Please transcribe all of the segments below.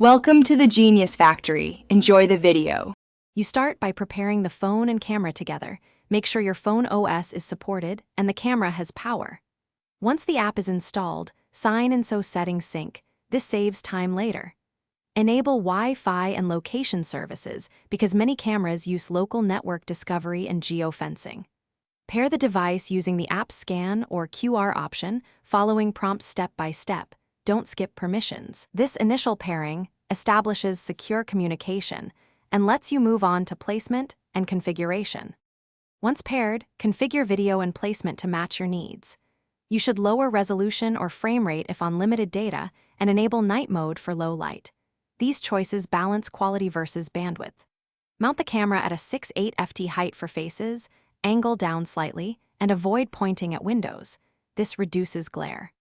Welcome to the Genius Factory. Enjoy the video. You start by preparing the phone and camera together. Make sure your phone OS is supported and the camera has power. Once the app is installed, sign and so settings sync. This saves time later. Enable Wi-Fi and location services because many cameras use local network discovery and geofencing. Pair the device using the app scan or QR option, following prompts step by step. Don't skip permissions. This initial pairing establishes secure communication and lets you move on to placement and configuration. Once paired, configure video and placement to match your needs. You should lower resolution or frame rate if on limited data and enable night mode for low light. These choices balance quality versus bandwidth. Mount the camera at a 6.8 ft height for faces, angle down slightly, and avoid pointing at windows. This reduces glare.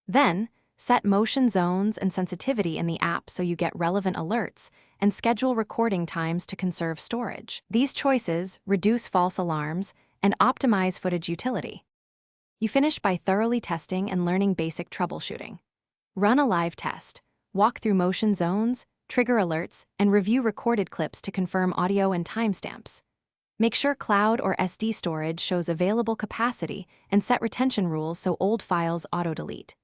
Then, set motion zones and sensitivity in the app so you get relevant alerts, and schedule recording times to conserve storage. These choices reduce false alarms and optimize footage utility. You finish by thoroughly testing and learning basic troubleshooting. Run a live test, walk through motion zones, trigger alerts, and review recorded clips to confirm audio and timestamps. Make sure cloud or SD storage shows available capacity and set retention rules so old files auto-delete.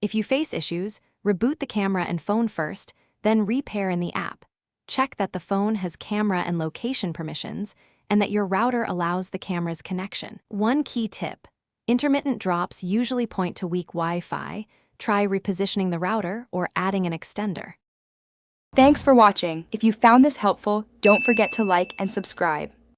If you face issues, reboot the camera and phone first, then repair in the app. Check that the phone has camera and location permissions and that your router allows the camera's connection. One key tip: intermittent drops usually point to weak Wi-Fi. Try repositioning the router or adding an extender. Thanks for watching. If you found this helpful, don't forget to like and subscribe.